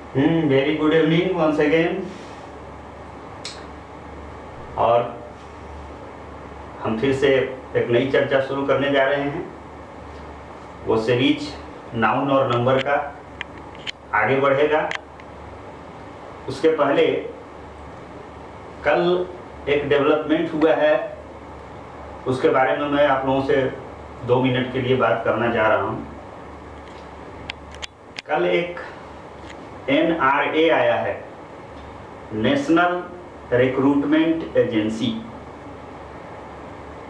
Very good evening once again. और हम फिर से एक नई चर्चा शुरू करने जा रहे हैं। वो सीरीज नाउन और नंबर का आगे बढ़ेगा। उसके पहले कल एक डेवलपमेंट हुआ है, उसके बारे में मैं आप लोगों से 2 मिनट के लिए बात करना जा रहा हूँ। कल एक NRA आया है, नेशनल रिक्रूटमेंट एजेंसी,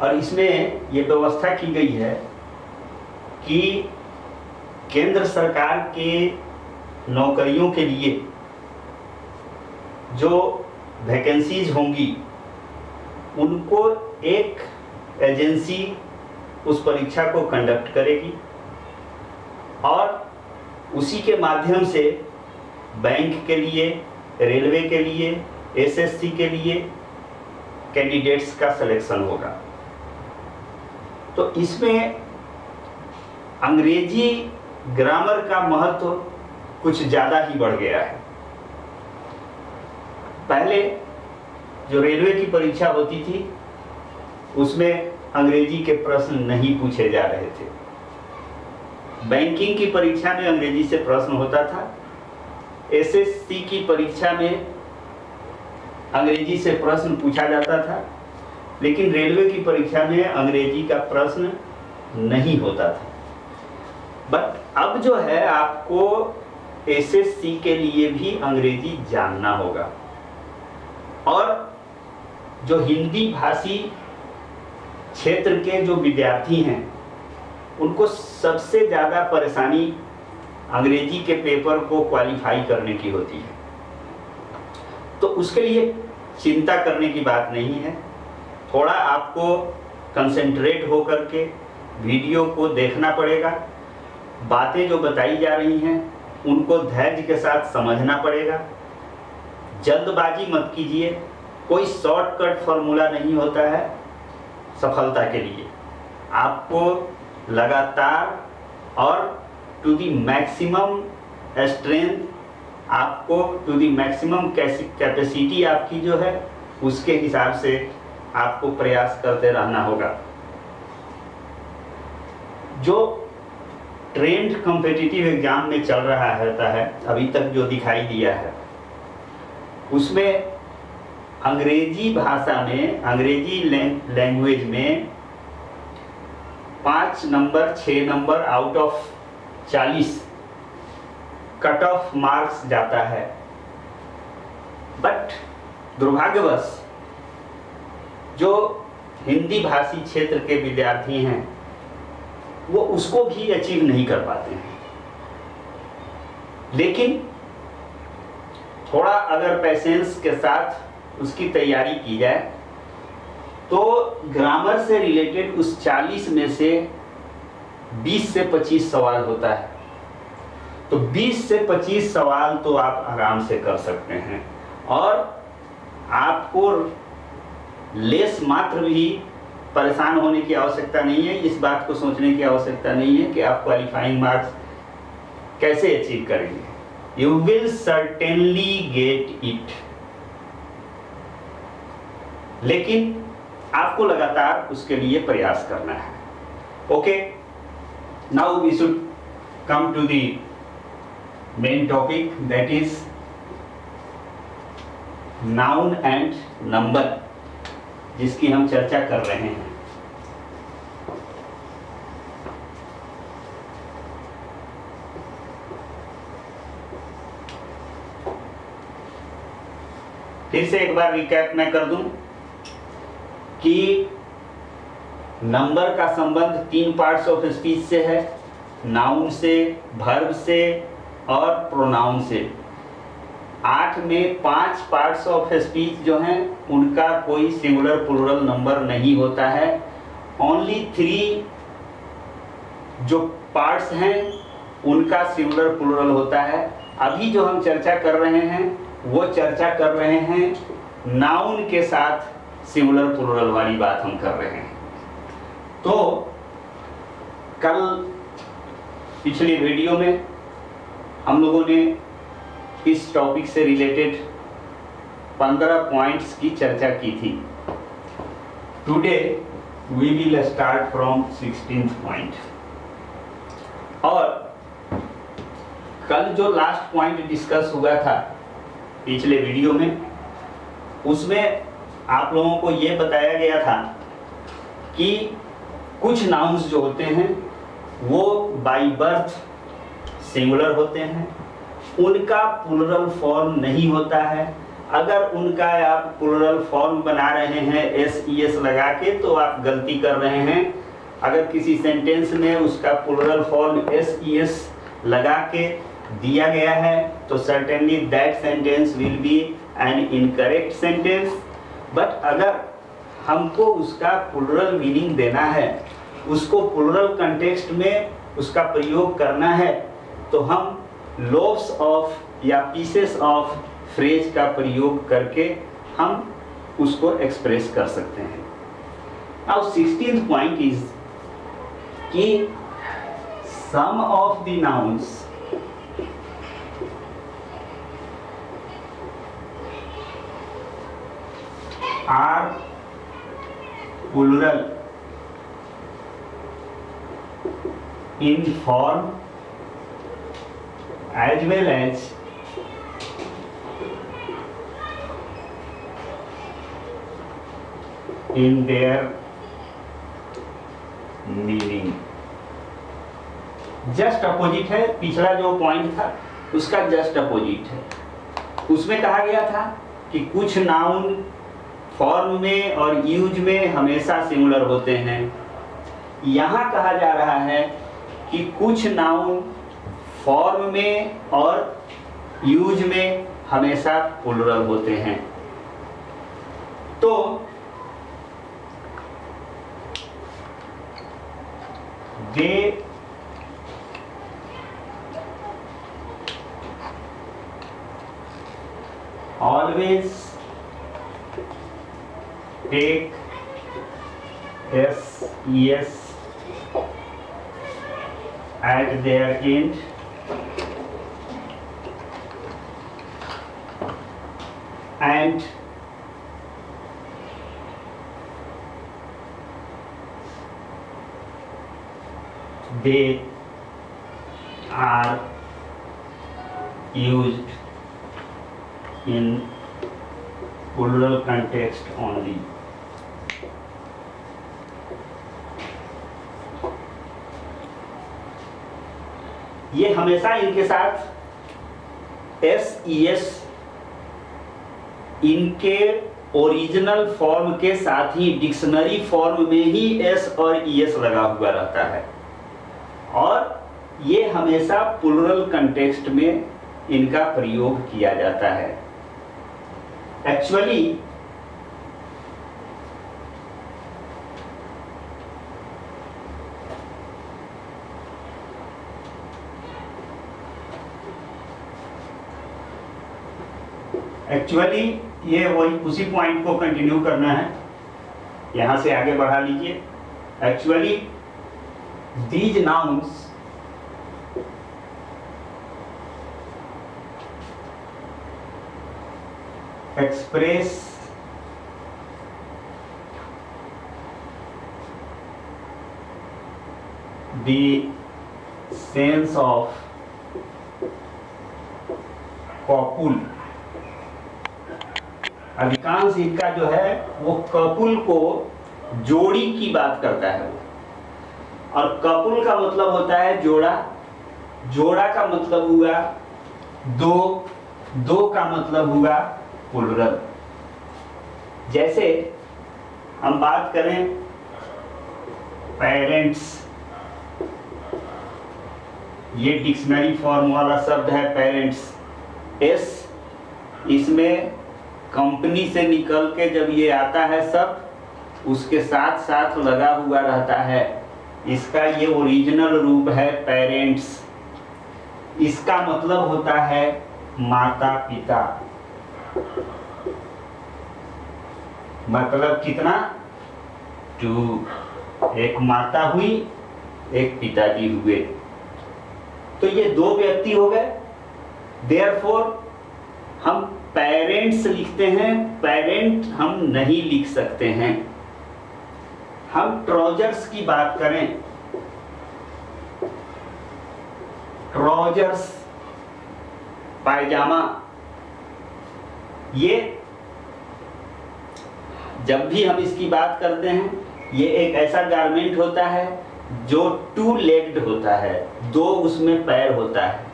और इसमें ये व्यवस्था की गई है कि केंद्र सरकार के नौकरियों के लिए जो वैकेंसीज होंगी उनको एक एजेंसी उस परीक्षा को कंडक्ट करेगी और उसी के माध्यम से बैंक के लिए, रेलवे के लिए, SSC के लिए कैंडिडेट्स का सिलेक्शन होगा। तो इसमें अंग्रेजी ग्रामर का महत्व कुछ ज़्यादा ही बढ़ गया है। पहले जो रेलवे की परीक्षा होती थी उसमें अंग्रेजी के प्रश्न नहीं पूछे जा रहे थे। बैंकिंग की परीक्षा में अंग्रेजी से प्रश्न होता था, SSC की परीक्षा में अंग्रेजी से प्रश्न पूछा जाता था, लेकिन रेलवे की परीक्षा में अंग्रेजी का प्रश्न नहीं होता था। बट अब जो है आपको SSC के लिए भी अंग्रेजी जानना होगा, और जो हिंदी भाषी क्षेत्र के जो विद्यार्थी हैं उनको सबसे ज़्यादा परेशानी अंग्रेजी के पेपर को क्वालिफाई करने की होती है। तो उसके लिए चिंता करने की बात नहीं है। थोड़ा आपको कंसंट्रेट होकर के वीडियो को देखना पड़ेगा, बातें जो बताई जा रही हैं उनको धैर्य के साथ समझना पड़ेगा। जल्दबाजी मत कीजिए, कोई शॉर्टकट फॉर्मूला नहीं होता है सफलता के लिए। आपको लगातार और टू दी मैक्सिमम स्ट्रेंथ, आपको टू दी मैक्सिमम कैपेसिटी आपकी जो है उसके हिसाब से आपको प्रयास करते रहना होगा। जो ट्रेंड कॉम्पिटिटिव एग्जाम में चल रहा है अभी तक जो दिखाई दिया है उसमें अंग्रेजी भाषा में, अंग्रेजी लैंग्वेज में 5 number 6 number out of 40 cut off marks जाता है। बट दुर्भाग्यवश जो हिंदी भाषी क्षेत्र के विद्यार्थी हैं वो उसको भी अचीव नहीं कर पाते हैं। लेकिन थोड़ा अगर पेशेंस के साथ उसकी तैयारी की जाए तो ग्रामर से रिलेटेड उस 40 में से 20 से 25 सवाल होता है। तो 20 से 25 सवाल तो आप आराम से कर सकते हैं, और आपको लेस मात्र भी परेशान होने की आवश्यकता नहीं है। इस बात को सोचने की आवश्यकता नहीं है कि आप क्वालिफाइंग मार्क्स कैसे अचीव करेंगे। You will certainly get it, लेकिन आपको लगातार उसके लिए प्रयास करना है। Okay, now we should come to the main topic, that is noun and number, जिसकी हम चर्चा कर रहे हैं। फिर से एक बार रिकैप मैं कर दूं कि नंबर का संबंध 3 पार्ट्स ऑफ स्पीच से है, नाउन से, वर्ब से और प्रोनाउन से। 8 में 5 पार्ट्स ऑफ स्पीच जो हैं उनका कोई सिंगुलर प्लूरल नंबर नहीं होता है। ओनली 3 जो पार्ट्स हैं उनका सिंगुलर प्लूरल होता है। अभी जो हम चर्चा कर रहे हैं वो चर्चा कर रहे हैं नाउन के साथ सिंगुलर प्लूरल वाली बात हम कर रहे हैं। तो कल पिछले वीडियो में हम लोगों ने इस टॉपिक से रिलेटेड 15 पॉइंट्स की चर्चा की थी। Today we will start from 16th point. और कल जो लास्ट पॉइंट डिस्कस हुआ था पिछले वीडियो में, उसमें आप लोगों को ये बताया गया था कि कुछ नाउन्स जो होते हैं वो बाय बर्थ सिंगुलर होते हैं, उनका प्लूरल फॉर्म नहीं होता है। अगर उनका आप प्लूरल फॉर्म बना रहे हैं एस लगा के तो आप गलती कर रहे हैं। अगर किसी सेंटेंस में उसका प्लूरल फॉर्म एस लगा के दिया गया है तो certainly that sentence will B an incorrect sentence. But अगर हमको उसका प्लूरल मीनिंग देना है, उसको प्लूरल कंटेक्स्ट में उसका प्रयोग करना है, तो हम लोब्स ऑफ या पीसेस ऑफ फ्रेज का प्रयोग करके हम उसको एक्सप्रेस कर सकते हैं। नाउ 16th पॉइंट इज कि some of the nouns are plural in form as well as in their meaning। Just opposite है, पिछला जो पॉइंट था उसका जस्ट अपोजिट है। उसमें कहा गया था कि कुछ नाउन फॉर्म में और यूज में हमेशा सिंगुलर होते हैं। यहाँ कहा जा रहा है कि कुछ नाउन फॉर्म में और यूज में हमेशा प्लूरल होते हैं। तो they always take s at their end and they are used in plural context only। ये हमेशा इनके साथ एस इनके ओरिजिनल फॉर्म के साथ ही डिक्शनरी फॉर्म में ही एस और ईएस लगा हुआ रहता है, और ये हमेशा प्लूरल कंटेक्स्ट में इनका प्रयोग किया जाता है। एक्चुअली ये वही उसी पॉइंट को कंटिन्यू करना है, यहां से आगे बढ़ा लीजिए। Actually these nouns express the sense of कॉपुल। अधिकांश इनका जो है वो कपुल को जोड़ी की बात करता है वो, और कपुल का मतलब होता है जोड़ा, जोड़ा का मतलब हुआ दो, दो का मतलब हुआ प्लूरल। जैसे हम बात करें पेरेंट्स, ये डिक्शनरी फॉर्म वाला शब्द है पेरेंट्स। एस इसमें कंपनी से निकल के जब ये आता है शब्द उसके साथ साथ लगा हुआ रहता है, इसका ये ओरिजिनल रूप है पेरेंट्स। इसका मतलब होता है माता पिता। मतलब कितना? 2। एक माता हुई, एक पिताजी हुए, तो ये दो व्यक्ति हो गए। देयरफॉर हम पेरेंट्स लिखते हैं, पेरेंट हम नहीं लिख सकते हैं। हम ट्राउजर्स की बात करें, ट्राउजर्स पायजामा, ये जब भी हम इसकी बात करते हैं, ये एक ऐसा गारमेंट होता है जो 2 लेग्ड होता है, 2 उसमें पैर होता है।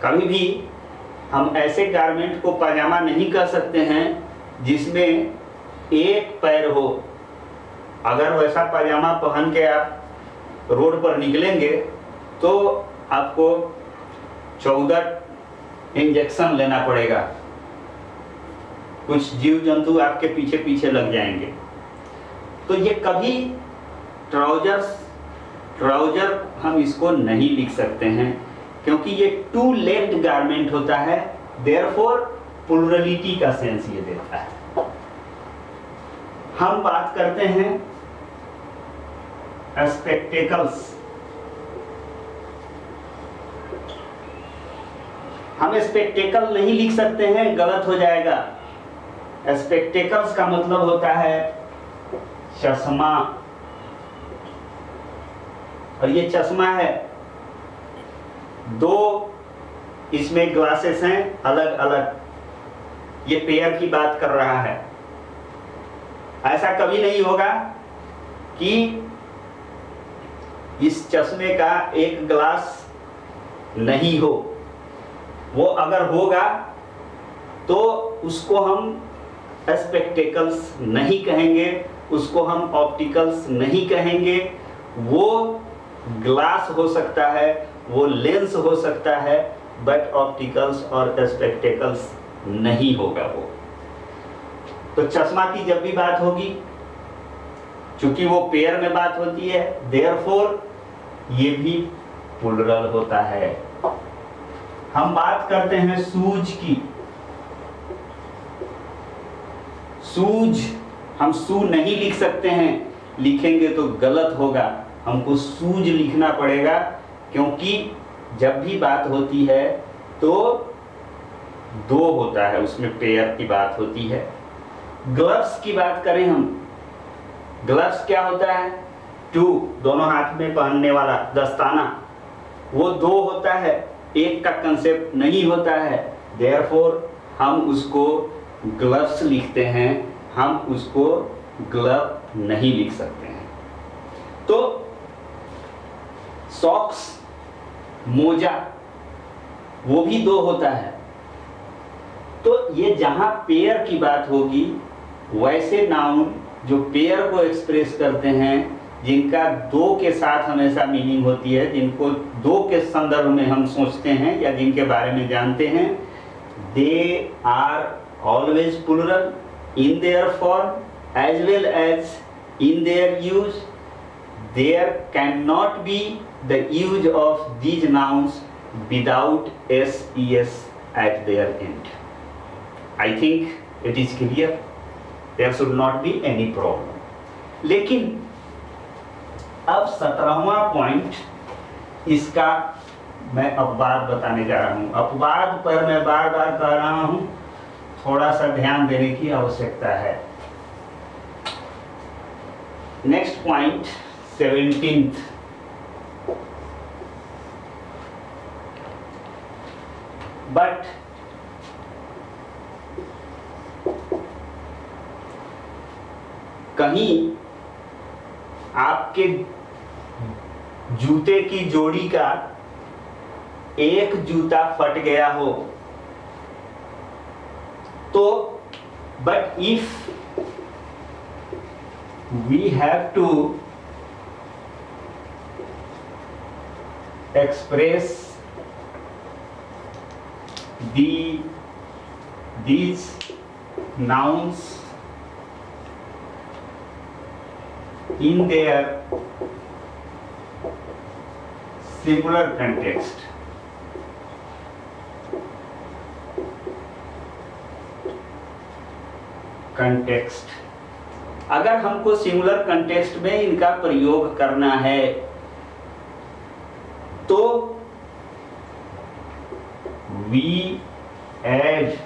कभी भी हम ऐसे गारमेंट को पायजामा नहीं कह सकते हैं जिसमें एक पैर हो। अगर वैसा पायजामा पहन के आप रोड पर निकलेंगे तो आपको 14 इंजेक्शन लेना पड़ेगा, कुछ जीव जंतु आपके पीछे पीछे लग जाएंगे। तो ये कभी ट्राउजर हम इसको नहीं लिख सकते हैं क्योंकि ये 2 लेग्ड गारमेंट होता है, देयरफॉर प्लुरलिटी का सेंस ये देता है। हम बात करते हैं स्पेक्टेकल्स। हम स्पेक्टेकल नहीं लिख सकते हैं, गलत हो जाएगा। स्पेक्टेकल्स का मतलब होता है चश्मा, और ये चश्मा है, 2 इसमें ग्लासेस हैं अलग अलग, ये पेयर की बात कर रहा है। ऐसा कभी नहीं होगा कि इस चश्मे का एक ग्लास नहीं हो। वो अगर होगा तो उसको हम स्पेक्टेकल्स नहीं कहेंगे, उसको हम ऑप्टिकल्स नहीं कहेंगे। वो ग्लास हो सकता है, वो लेंस हो सकता है, बट ऑप्टिकल्स और स्पेक्टेकल्स नहीं होगा वो। तो चश्मा की जब भी बात होगी, चूंकि वो पेयर में बात होती है, देयरफॉर ये भी प्लुरल होता है। हम बात करते हैं शूज की। शूज हम शू नहीं लिख सकते हैं, लिखेंगे तो गलत होगा, हमको शूज लिखना पड़ेगा क्योंकि जब भी बात होती है तो 2 होता है, उसमें पेयर की बात होती है। ग्लव्स की बात करें हम, ग्लव्स क्या होता है? 2, दोनों हाथ में पहनने वाला दस्ताना, वो 2 होता है, एक का कंसेप्ट नहीं होता है, देयरफॉर हम उसको ग्लव्स लिखते हैं, हम उसको ग्लव नहीं लिख सकते हैं। तो सॉक्स, मोजा, वो भी 2 होता है। तो ये जहां पेयर की बात होगी, वैसे नाउन जो पेयर को एक्सप्रेस करते हैं, जिनका 2 के साथ हमेशा मीनिंग होती है, जिनको 2 के संदर्भ में हम सोचते हैं या जिनके बारे में जानते हैं, they are always plural in their form as well as in their use. There cannot be the use of these nouns without s at their end. I think it is clear. There should not be any problem. लेकिन अब 17वां point इसका मैं अपवाद बताने जा रहा हूँ। अपवाद पर मैं बार बार कह रहा हूँ, थोड़ा सा ध्यान देने की आवश्यकता है। नेक्स्ट पॉइंट 17th, बट कहीं आपके जूते की जोड़ी का एक जूता फट गया हो तो, but if we have to express these nouns in their singular context, अगर हमको सिंगुलर कंटेक्स्ट में इनका प्रयोग करना है तो we add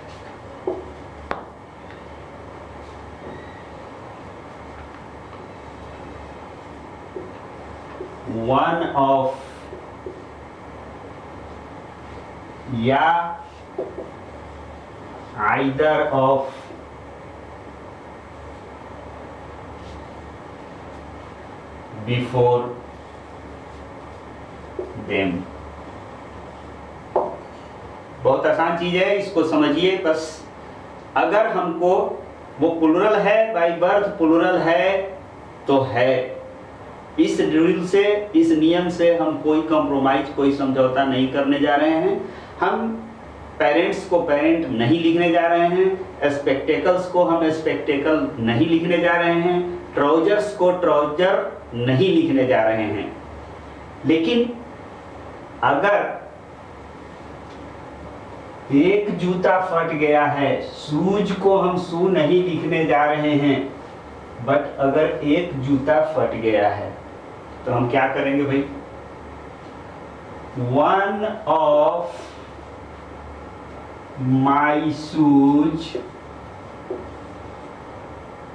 वन ऑफ या आइदर ऑफ बिफोर देम। बहुत आसान चीज है, इसको समझिए बस। अगर हमको वो प्लुरल है, बाय बर्थ प्लुरल है तो है। इस ड्रिल से, इस नियम से हम कोई कॉम्प्रोमाइज, कोई समझौता नहीं करने जा रहे हैं। हम पेरेंट्स को पेरेंट नहीं लिखने जा रहे हैं, स्पेक्टेकल्स को हम स्पेक्टेकल नहीं लिखने जा रहे हैं, ट्राउजर्स को ट्राउजर नहीं लिखने जा रहे हैं। लेकिन अगर एक जूता फट गया है, शूज को हम शू नहीं लिखने जा रहे हैं, बट अगर एक जूता फट गया है तो हम क्या करेंगे भाई? One of my shoes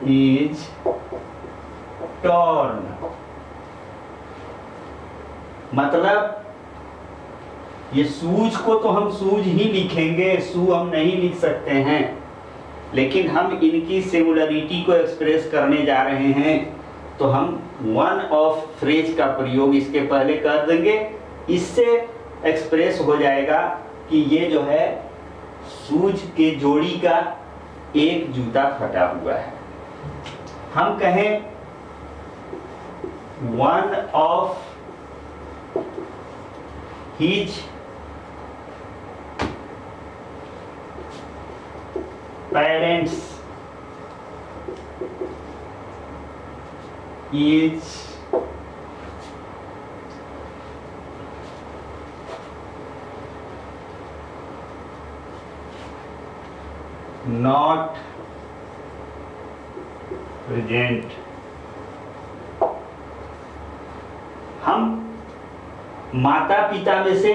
is torn. मतलब ये शूज को तो हम शूज ही लिखेंगे, शू हम नहीं लिख सकते हैं, लेकिन हम इनकी सिमिलरिटी को एक्सप्रेस करने जा रहे हैं तो हम वन ऑफ फ्रेज का प्रयोग इसके पहले कर देंगे। इससे एक्सप्रेस हो जाएगा कि ये जो है शूज के जोड़ी का एक जूता फटा हुआ है। हम कहें one of his parents is not present। हम माता पिता में से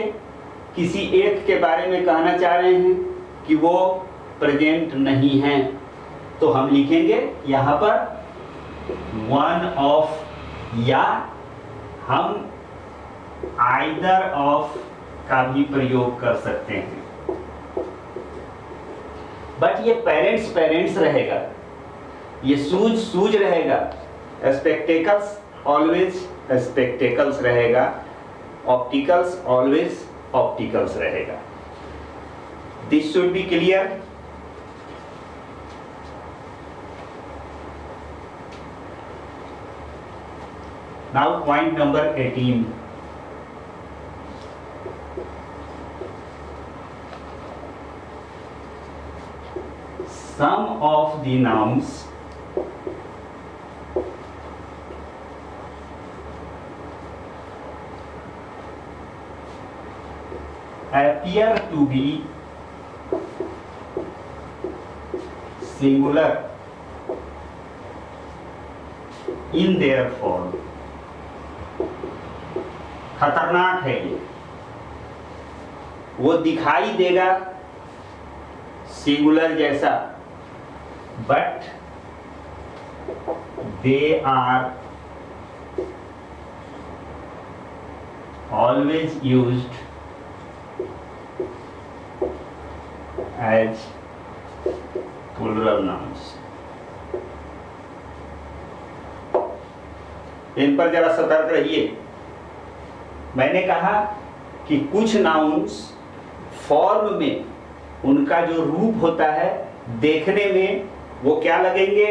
किसी एक के बारे में कहना चाह रहे हैं कि वो प्रेजेंट नहीं है, तो हम लिखेंगे यहां पर वन ऑफ, या हम आइदर ऑफ का भी प्रयोग कर सकते हैं। बट ये पेरेंट्स पेरेंट्स रहेगा, ये शूज शूज रहेगा, स्पेक्टेकल्स ऑलवेज स्पेक्टेकल्स रहेगा, ऑप्टिकल्स ऑलवेज ऑप्टिकल्स रहेगा। This should be clear. Now point number 18. Some of the nouns appear to be singular in their form। खतरनाक है ये, वो दिखाई देगा सिंगुलर जैसा, but they are always used as plural nouns. इन पर जरा सतर्क रहिए। मैंने कहा कि कुछ नाउन्स फॉर्म में उनका जो रूप होता है, देखने में वो क्या लगेंगे?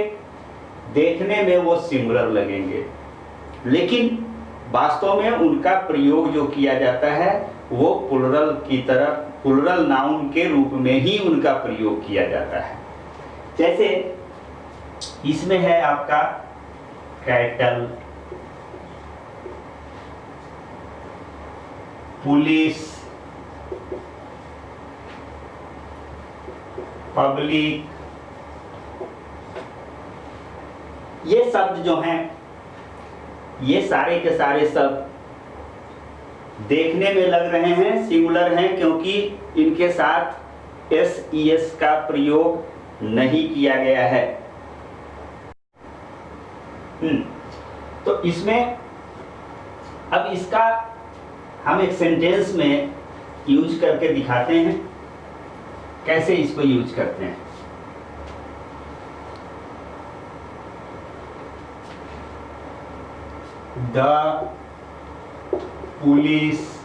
देखने में वो सिंगुलर लगेंगे, लेकिन वास्तव में उनका प्रयोग जो किया जाता है वो प्लुरल की तरह, प्लुरल नाउन के रूप में ही उनका प्रयोग किया जाता है। जैसे इसमें है आपका कैटल, पुलिस, पब्लिक, ये शब्द जो हैं, ये सारे के सारे शब्द देखने में लग रहे हैं सिंगुलर हैं, क्योंकि इनके साथ एस ई एस का प्रयोग नहीं किया गया है। तो इसमें अब इसका हम एक सेंटेंस में यूज करके दिखाते हैं, कैसे इसको यूज करते हैं। The police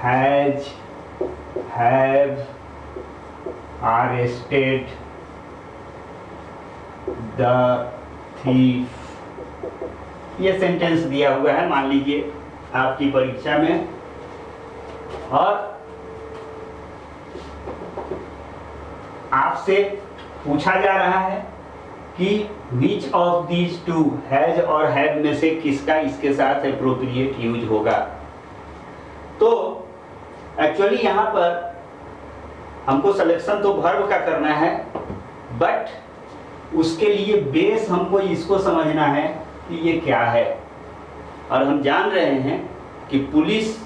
have arrested the thief। ये सेंटेंस दिया हुआ है, मान लीजिए आपकी परीक्षा में, और आपसे पूछा जा रहा है कि which of these two has और have में से किसका इसके साथ एप्रोप्रिएट यूज होगा। तो एक्चुअली यहाँ पर हमको सिलेक्शन तो वर्ब का करना है, बट उसके लिए बेस हमको इसको समझना है कि ये क्या है। और हम जान रहे हैं कि पुलिस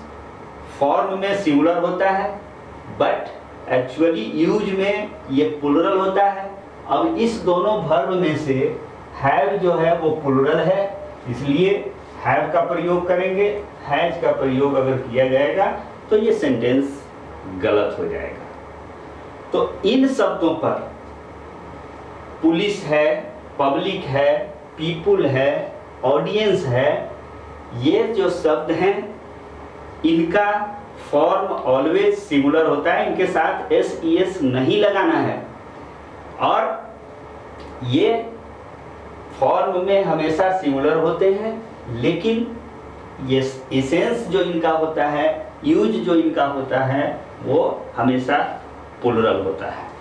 फॉर्म में सिंगुलर होता है, बट एक्चुअली यूज में ये प्लुरल होता है। अब इस दोनों वर्ब में से हैव जो है वो प्लुरल है, इसलिए हैव का प्रयोग करेंगे। हैज का प्रयोग अगर किया जाएगा तो ये सेंटेंस गलत हो जाएगा। तो इन शब्दों पर पुलिस है, पब्लिक है, पीपुल है, ऑडियंस है, ये जो शब्द हैं इनका फॉर्म ऑलवेज सिंगुलर होता है, इनके साथ एस ई एस नहीं लगाना है। और ये फॉर्म में हमेशा सिंगुलर होते हैं, लेकिन ये एसेंस जो इनका होता है, यूज जो इनका होता है, वो हमेशा प्लुरल होता है।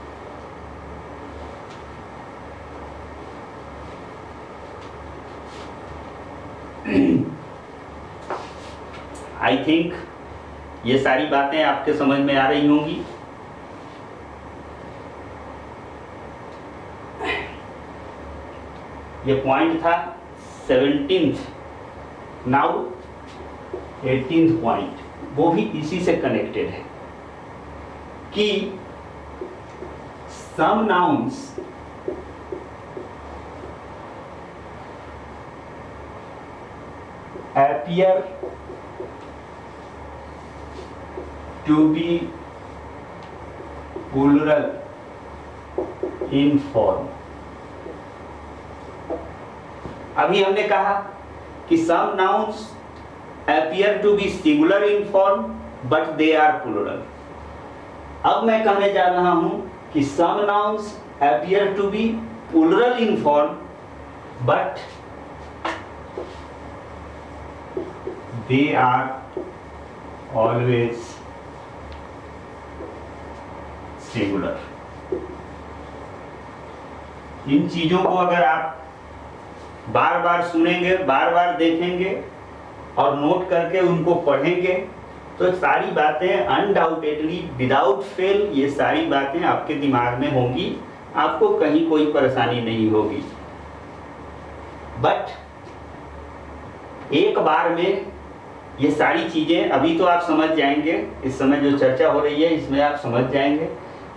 आई थिंक ये सारी बातें आपके समझ में आ रही होंगी। ये पॉइंट था 17th, नाउ 18th पॉइंट, वो भी इसी से कनेक्टेड है कि some nouns appear to be plural in form। अभी हमने कहा कि some nouns appear to be singular in form but they are plural। अब मैं कहने जा रहा हूं कि some nouns appear to be plural in form but they are always singular। इन चीजों को अगर आप बार बार सुनेंगे, बार बार देखेंगे और नोट करके उनको पढ़ेंगे तो सारी बातें अनडाउटेडली विदाउट फेल ये सारी बातें आपके दिमाग में होंगी, आपको कहीं कोई परेशानी नहीं होगी। बट एक बार में ये सारी चीजें अभी तो आप समझ जाएंगे, इस समय जो चर्चा हो रही है इसमें आप समझ जाएंगे,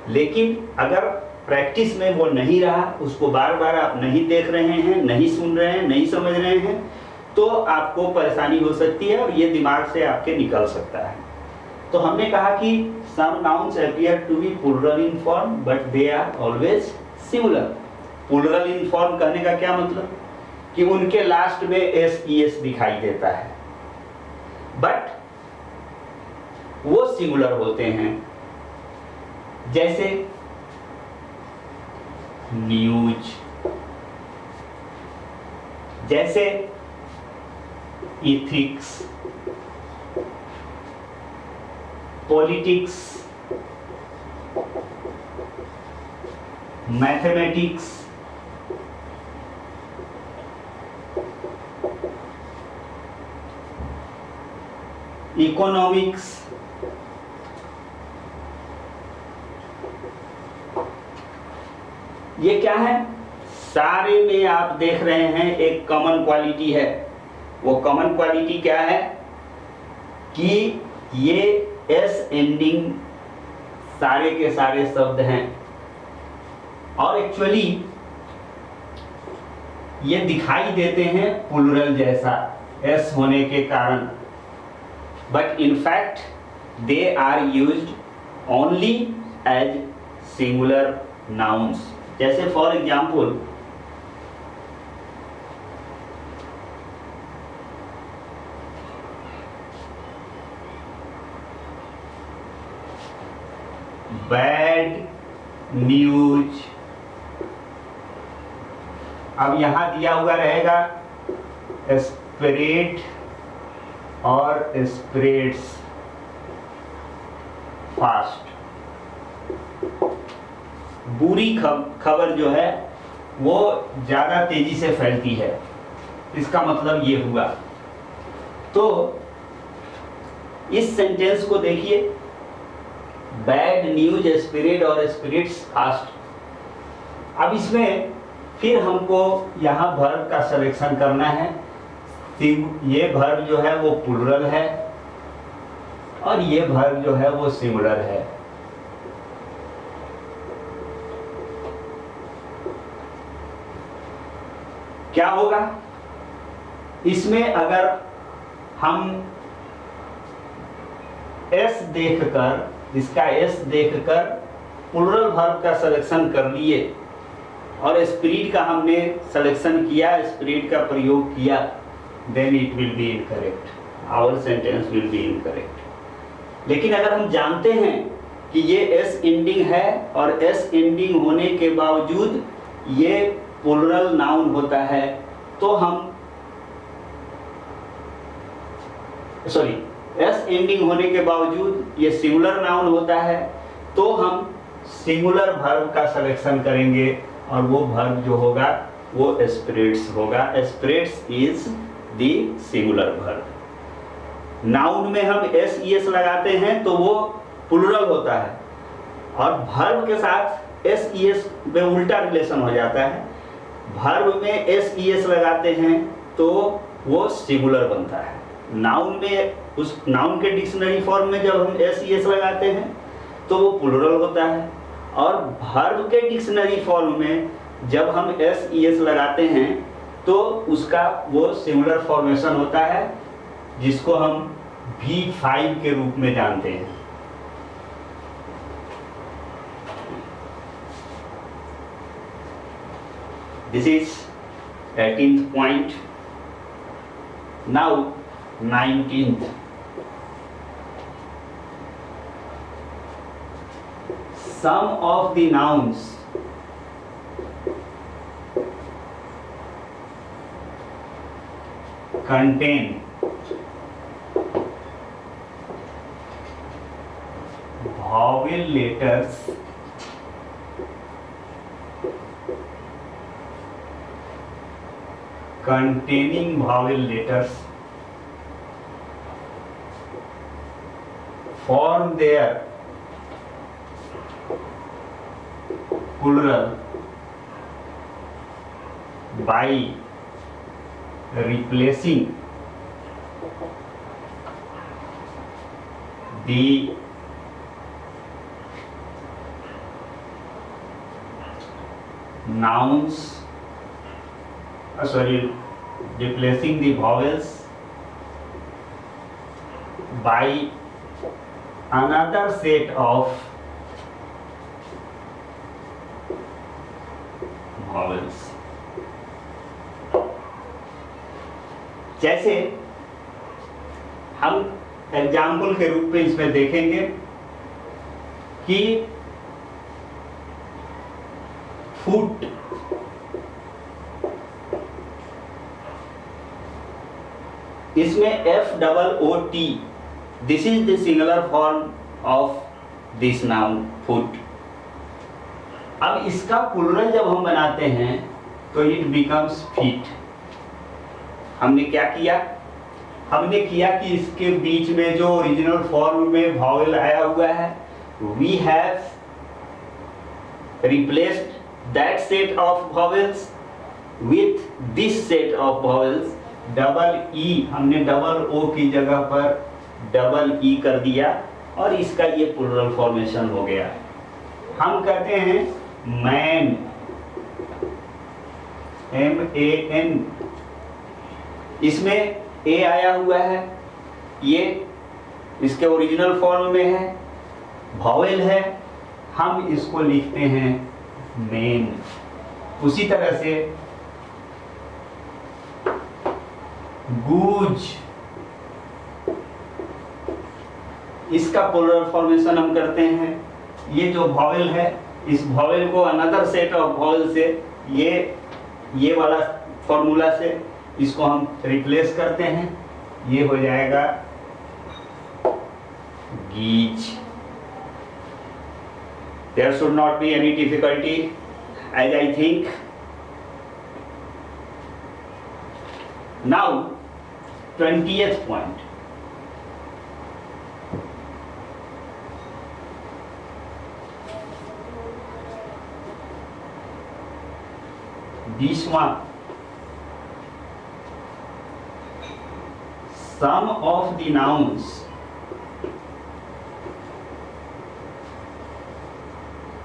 लेकिन अगर प्रैक्टिस में वो नहीं रहा, उसको बार बार आप नहीं देख रहे हैं, नहीं सुन रहे हैं, नहीं समझ रहे हैं, तो आपको परेशानी हो सकती है और ये दिमाग से आपके निकल सकता है। तो हमने कहा कि some nouns appear to be plural in form but they are always singular। plural in form कहने का क्या मतलब कि उनके लास्ट में एस ई एस दिखाई देता है, बट वो सिंगुलर होते हैं। जैसे न्यूज, जैसे इथिक्स, पॉलिटिक्स, मैथमेटिक्स, इकोनॉमिक्स, ये क्या है, सारे में आप देख रहे हैं एक कॉमन क्वालिटी है। वो कॉमन क्वालिटी क्या है कि ये एस एंडिंग सारे के सारे शब्द हैं। और एक्चुअली ये दिखाई देते हैं प्लूरल जैसा एस होने के कारण, but in fact they are used only as singular nouns. जैसे फॉर एग्जाम्पल बैड न्यूज। अब यहां दिया हुआ रहेगा स्प्रेड और स्प्रेड्स फास्ट। बुरी खबर जो है वो ज्यादा तेजी से फैलती है, इसका मतलब ये हुआ। तो इस सेंटेंस को देखिए, बैड न्यूज स्प्रेड और स्प्रेड्स फास्ट। अब इसमें फिर हमको यहाँ वर्ब का सिलेक्शन करना है। ये वर्ब जो है वो प्लूरल है और ये वर्ब जो है वो सिंगुलर है। क्या होगा इसमें? अगर हम एस देखकर, इसका एस देखकर प्लूरल वर्ब का सिलेक्शन कर लिए और स्प्रेड का हमने सिलेक्शन किया, स्प्रेड का प्रयोग किया, then it will be incorrect, our sentence will be incorrect. लेकिन अगर हम जानते हैं कि ये एस एंडिंग है और एस एंडिंग होने के बावजूद ये प्लूरल नाउन होता है, तो हम एस एंडिंग होने के बावजूद ये सिंगुलर नाउन होता है, तो हम सिंगुलर वर्ब का सिलेक्शन करेंगे और वो वर्ब जो होगा वो स्प्रेड्स होगा। Spreads is the singular verb. Noun में हम एस ई एस लगाते हैं तो वो प्लूरल होता है, और वर्ब के साथ एस ई एस में उल्टा रिलेशन हो जाता है। वर्ब में एस ई एस लगाते हैं तो वो सिंगुलर बनता है। नाउन में, उस नाउन के डिक्शनरी फॉर्म में जब हम एस ई एस लगाते हैं तो वो प्लूरल होता है, और वर्ब के डिक्शनरी फॉर्म में जब हम एस ई एस लगाते हैं तो उसका वो सिंगुलर फॉर्मेशन होता है, जिसको हम V5 के रूप में जानते हैं। This is 18th point. Now 19th. Some of the nouns contain vowel letters containing vowel letters form their plural by replacing the nouns, replacing the vowels by another set of vowels। जैसे हम example के रूप में इसमें देखेंगे कि foot, इसमें FOOT, this is the singular form of this noun foot. अब इसका प्लूरल जब हम बनाते हैं तो इट बिकम्स फीट। हमने क्या किया? हमने किया कि इसके बीच में जो ओरिजिनल फॉर्म में वॉवेल आया हुआ है, we have replaced that set of vowels with this set of vowels. Double e, हमने डबल ओ की जगह पर डबल ई कर दिया और इसका ये प्लूरल फॉर्मेशन हो गया। हम कहते हैं मैन, MAN, इसमें A आया हुआ है, ये इसके ओरिजिनल फॉर्म में है, वॉवेल है, हम इसको लिखते हैं मेन। उसी तरह से गूज, इसका पोलर फॉर्मेशन हम करते हैं, ये जो वॉवेल है इस वॉवेल को अनदर सेट ऑफ वॉवेल से ये वाला फॉर्मूला से इसको हम रिप्लेस करते हैं, ये हो जाएगा गीज। There should not be any difficulty as I think. Now 20th point. This one, some of the nouns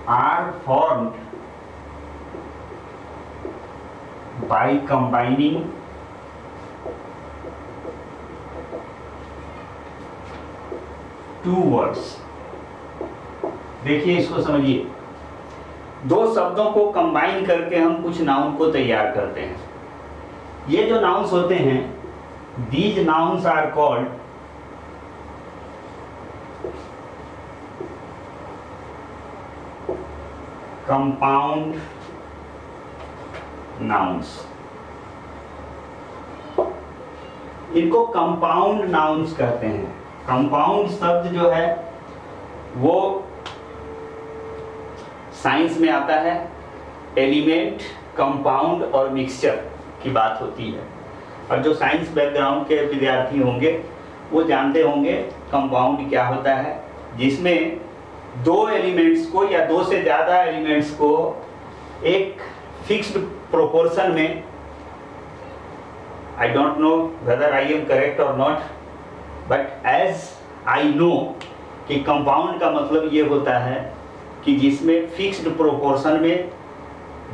are formed by combining two words। देखिए इसको समझिए, दो शब्दों को कंबाइन करके हम कुछ नाउन को तैयार करते हैं। ये जो नाउन्स होते हैं, these nouns are called compound nouns. इनको कंपाउंड नाउन्स कहते हैं। कंपाउंड शब्द जो है वो साइंस में आता है, एलिमेंट, कंपाउंड और मिक्सचर की बात होती है। और जो साइंस बैकग्राउंड के विद्यार्थी होंगे वो जानते होंगे कंपाउंड क्या होता है, जिसमें दो एलिमेंट्स को या दो से ज़्यादा एलिमेंट्स को एक फिक्स्ड प्रोपोर्शन में, I don't know whether I am correct और not, but as I know कि कंपाउंड का मतलब ये होता है कि जिसमें फिक्स्ड प्रोपोर्शन में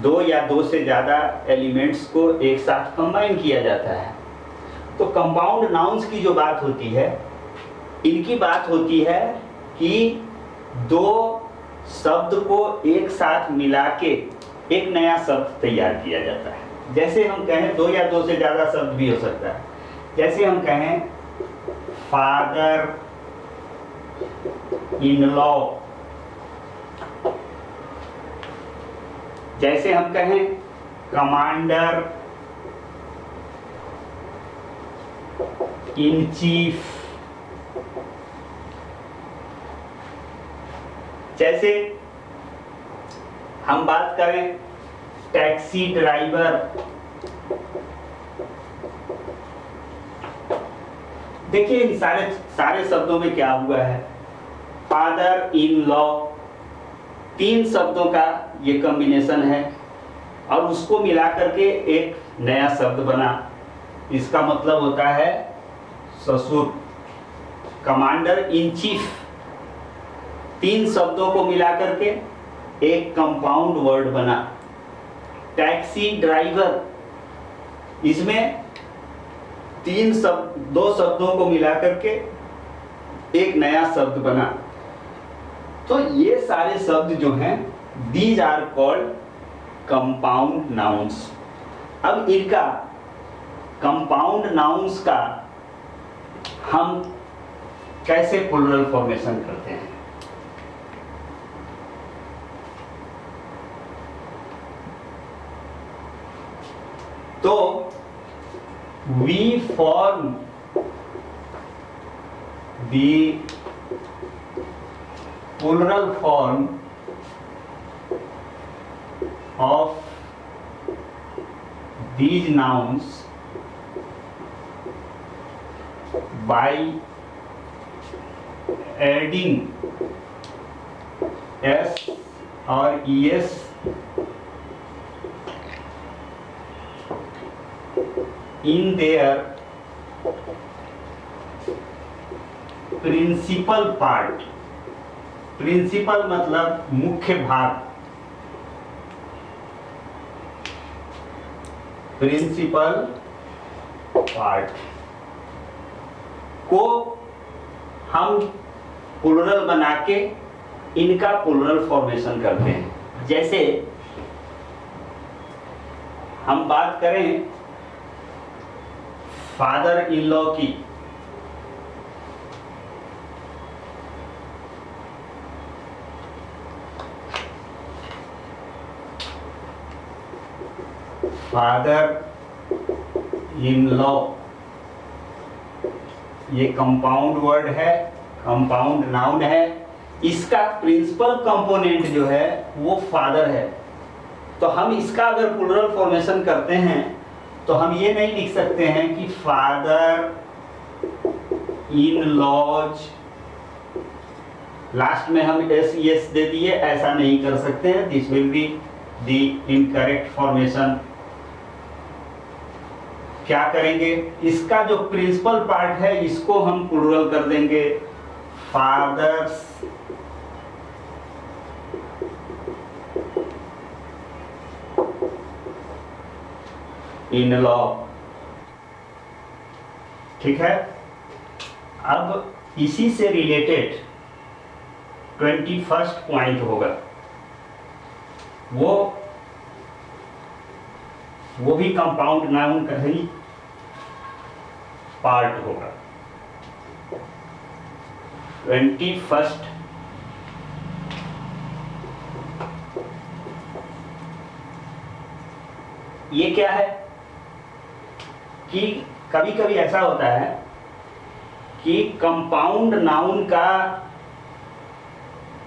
दो या दो से ज़्यादा एलिमेंट्स को एक साथ कंबाइन किया जाता है। तो कंपाउंड नाउन्स की जो बात होती है, इनकी बात होती है कि दो शब्द को एक साथ मिला के एक नया शब्द तैयार किया जाता है। जैसे हम कहें, दो या दो से ज़्यादा शब्द भी हो सकता है। जैसे हम कहें फादर इन लॉ, जैसे हम कहें कमांडर इन चीफ, जैसे हम बात करें टैक्सी ड्राइवर। देखिए इन सारे शब्दों में क्या हुआ है, फादर इन लॉ, तीन शब्दों का ये कॉम्बिनेशन है और उसको मिला करके एक नया शब्द बना। इसका मतलब होता है ससुर। कमांडर इन चीफ, तीन शब्दों को मिला करके एक कंपाउंड वर्ड बना। टैक्सी ड्राइवर, इसमें दो शब्दों को मिला करके एक नया शब्द बना। तो ये सारे शब्द जो हैं, these are called compound nouns. अब इनका कंपाउंड नाउन्स का हम कैसे प्लूरल फॉर्मेशन करते हैं? तो we form the plural form of these nouns by adding s or es in their principal part. Principal मतलब मुख्य भाग। प्रिंसिपल पार्ट को हम प्लूरल बना के इनका प्लूरल फॉर्मेशन करते हैं। जैसे हम बात करें फादर इन लॉ की, फादर इन लॉ, ये कंपाउंड वर्ड है, कंपाउंड नाउन है। इसका प्रिंसिपल कंपोनेंट जो है वो फादर है। तो हम इसका अगर प्लूरल फॉर्मेशन करते हैं तो हम ये नहीं लिख सकते हैं कि फादर इन लॉज, लास्ट में हम एस यस दे दिए, ऐसा नहीं कर सकते हैं। This will be the incorrect formation. क्या करेंगे, इसका जो प्रिंसिपल पार्ट है इसको हम प्लूरल कर देंगे, फादर्स इन लॉ। ठीक है। अब इसी से रिलेटेड 21st पॉइंट होगा, वो भी कंपाउंड नाउन का ही पार्ट होगा। 21st ये क्या है कि कभी कभी ऐसा होता है कि कंपाउंड नाउन का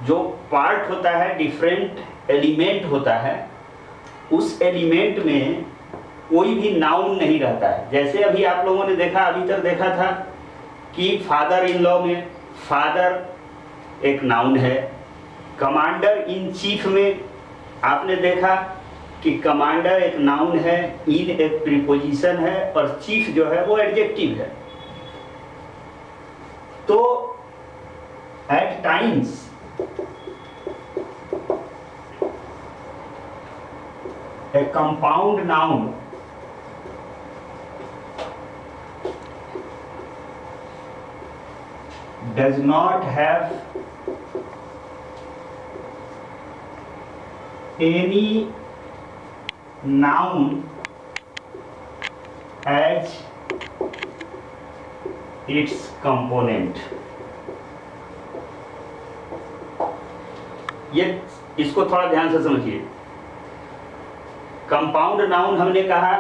जो पार्ट होता है, डिफरेंट एलिमेंट होता है, उस एलिमेंट में कोई भी नाउन नहीं रहता है। जैसे अभी आप लोगों ने देखा, अभी तक देखा था कि फादर इन लॉ में फादर एक नाउन है, कमांडर इन चीफ में आपने देखा कि कमांडर एक नाउन है, इन एक प्रीपोजिशन है और चीफ जो है वो एडजेक्टिव है। तो at times a compound noun does not have any noun as its component। ये इसको थोड़ा ध्यान से समझिए। कंपाउंड नाउन हमने कहा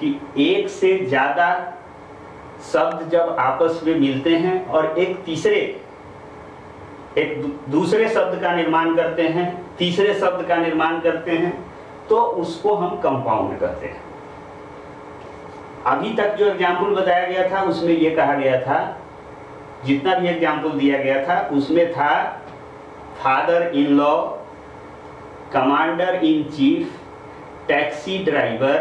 कि एक से ज्यादा शब्द जब आपस में मिलते हैं और एक दूसरे शब्द का निर्माण करते हैं, तीसरे शब्द का निर्माण करते हैं, तो उसको हम कंपाउंड कहते हैं। अभी तक जो एग्जाम्पल बताया गया था उसमें यह कहा गया था, जितना भी एग्जाम्पल दिया गया था उसमें था father in law, commander in chief, taxi driver.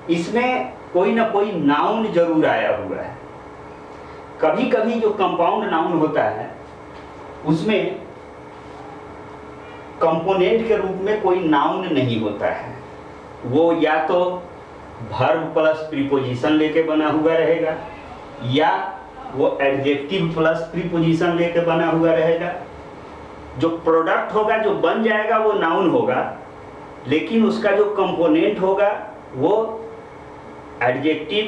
इसमें कोई ना कोई नाउन जरूर आया हुआ है। कभी कभी जो कंपाउंड नाउन होता है उसमें कंपोनेंट के रूप में कोई नाउन नहीं होता है, वो या तो वर्ब प्लस प्रीपोजिशन लेके बना हुआ रहेगा या वो एडजेक्टिव प्लस प्रीपोजिशन लेके बना हुआ रहेगा। जो प्रोडक्ट होगा, जो बन जाएगा, वो नाउन होगा, लेकिन उसका जो कंपोनेंट होगा वो एडजेक्टिव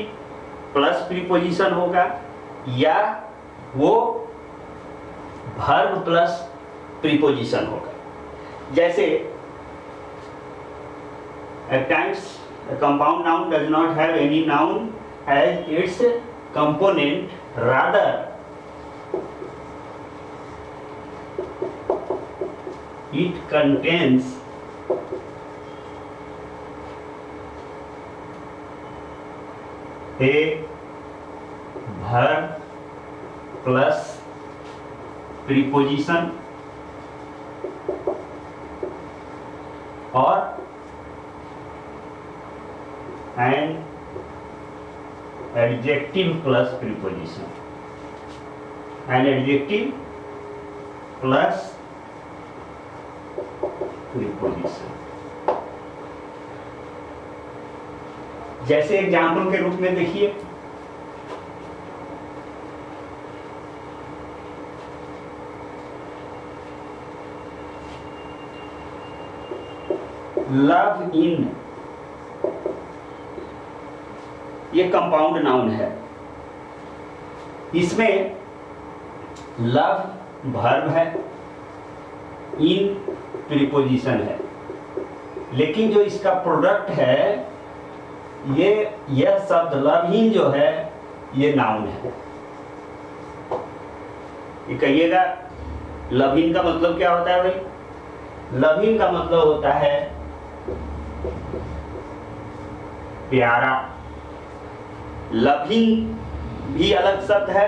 प्लस प्रीपोजिशन होगा या वो वर्ब प्लस प्रीपोजिशन होगा। जैसे at times a compound noun does not have any noun as its component, rather it contains a verb plus preposition or an adjective plus preposition, an adjective plus preposition। जैसे example के रूप में देखिए, love in, ये compound noun है। इसमें love verb है, इन preposition है, लेकिन जो इसका प्रोडक्ट है यह शब्द लव इन जो है ये नाउन है। ये कहिएगा लव इन का मतलब क्या होता है भाई? लव इन का मतलब होता है प्यारा। लविंग भी अलग शब्द है,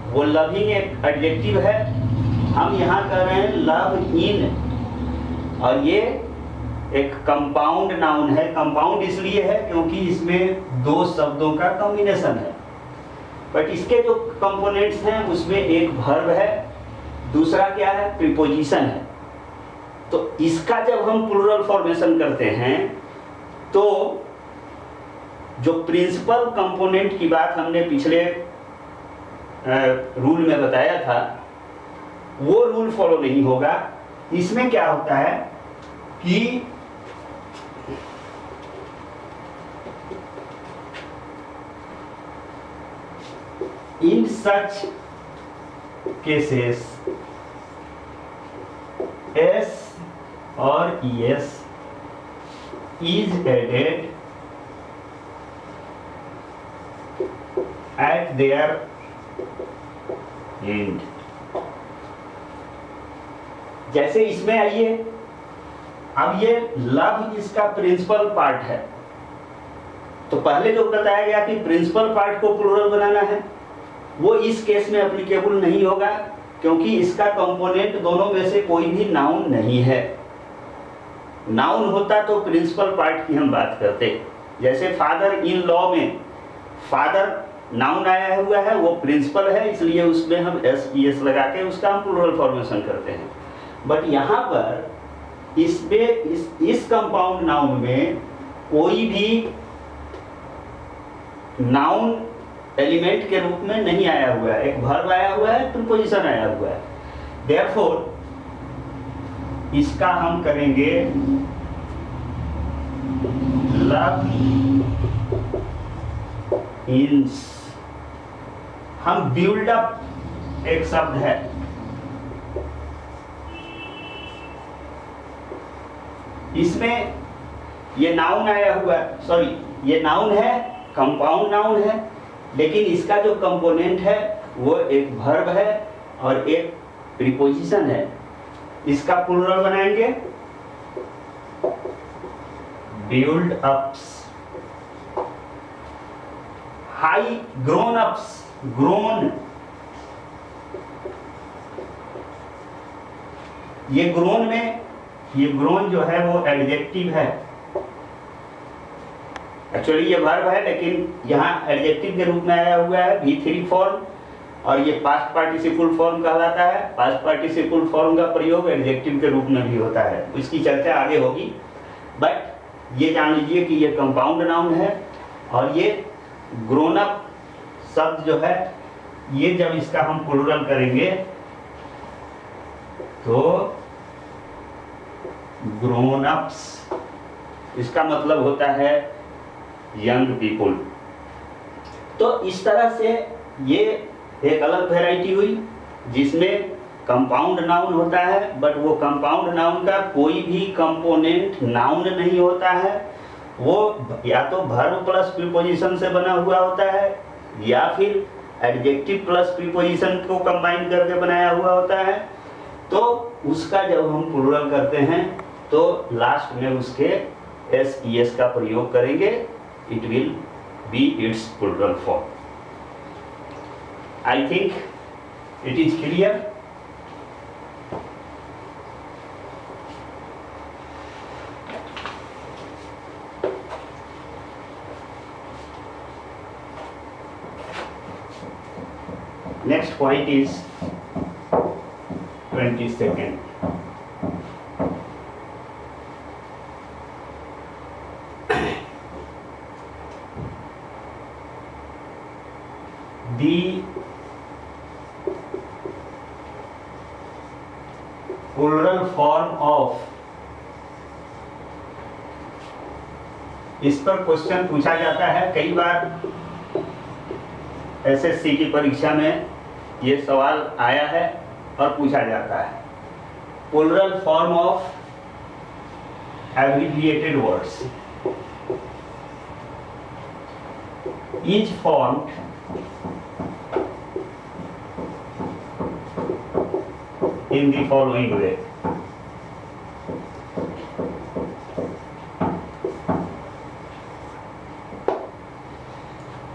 वो लविंग एक एडजेक्टिव है, हम यहाँ कर रहे हैं लव इन, और ये एक कंपाउंड नाउन है। कंपाउंड इसलिए है क्योंकि इसमें दो शब्दों का कॉम्बिनेशन है, बट इसके जो कंपोनेंट्स हैं उसमें एक वर्ब है, दूसरा क्या है? प्रीपोजिशन है। तो इसका जब हम प्लूरल फॉर्मेशन करते हैं तो जो प्रिंसिपल कंपोनेंट की बात हमने पिछले रूल में बताया था वो रूल फॉलो नहीं होगा। इसमें क्या होता है कि in such cases s or es is added at their end। जैसे इसमें आइए, अब ये लव इसका प्रिंसिपल पार्ट है, तो पहले जो बताया गया कि प्रिंसिपल पार्ट को प्लूरल बनाना है वो इस केस में एप्लीकेबल नहीं होगा, क्योंकि इसका कंपोनेंट दोनों में से कोई भी नाउन नहीं है। नाउन होता तो प्रिंसिपल पार्ट की हम बात करते। जैसे फादर इन लॉ में फादर नाउन आया हुआ है, वो प्रिंसिपल है, इसलिए उसमें हम एस ई एस लगा के उसका हम प्लूरल फॉर्मेशन करते हैं। बट यहाँ पर इसमें इस कंपाउंड नाउन में कोई भी नाउन एलिमेंट के रूप में नहीं आया हुआ है, एक वर्ब आया हुआ है, प्रीपोजिशन आया हुआ है। देयरफॉर इसका हम करेंगे लव इन्स। हम बिल्ड अप एक शब्द है, इसमें ये नाउन आया हुआ है, सॉरी ये नाउन है, कंपाउंड नाउन है, लेकिन इसका जो कंपोनेंट है वो एक वर्ब है और एक प्रीपोजिशन है। इसका प्लूरल बनाएंगे build ups, high grown ups, grown, ये ग्रोन में ये ग्रोन जो है वो एडजेक्टिव है, एक्चुअली ये वर्ब है लेकिन यहाँ एडजेक्टिव के रूप में आया हुआ है V3 फॉर्म, और ये पास्ट पार्टिसिपल फॉर्म कहलाता है। पास्ट पार्टिसिपल फॉर्म का प्रयोग एडजेक्टिव के रूप में भी होता है, इसकी चर्चा आगे होगी। बट ये जान लीजिए कि ये कंपाउंड नाउन है, और ये ग्रोन अप शब्द जो है ये जब इसका हम प्लूरल करेंगे तो ग्रोन अप्स, इसका मतलब होता है यंग पीपुल। तो इस तरह से ये एक अलग वैरायटी हुई जिसमें कंपाउंड नाउन होता है, बट वो कंपाउंड नाउन का कोई भी कंपोनेंट नाउन नहीं होता है, वो या तो वर्ब प्लस प्रीपोजिशन से बना हुआ होता है या फिर एडजेक्टिव प्लस प्रीपोजिशन को कंबाइन करके बनाया हुआ होता है। तो उसका जब हम प्लूरल करते हैं तो लास्ट में उसके एस ई एस का प्रयोग करेंगे, it will be its plural form. I think it is clear. Next point is 22nd. Plural form of, इस पर क्वेश्चन पूछा जाता है कई बार, एसएससी की परीक्षा में ये सवाल आया है और पूछा जाता है। Plural form of abbreviated words is formed in the following way.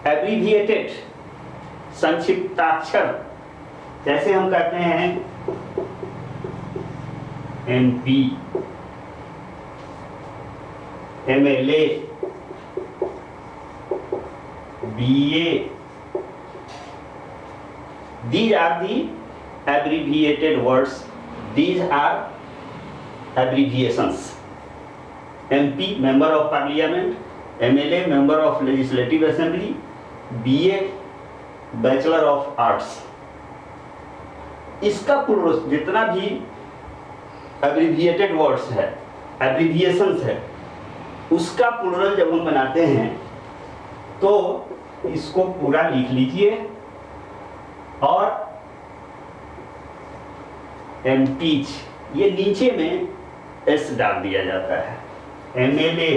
Abbreviated संक्षिप्ताक्षर, जैसे हम कहते हैं MP, MLA, BA, these are the abbreviated words, these are abbreviations. MP, member of parliament, MLA, member of legislative assembly, BA, bachelor of arts. इसका plural जितना भी abbreviated words है, abbreviations है, उसका प्लूरल जब हम बनाते हैं तो इसको पूरा लिख लीजिए और एमपीच ये नीचे में एस डाल दिया जाता है। MLA,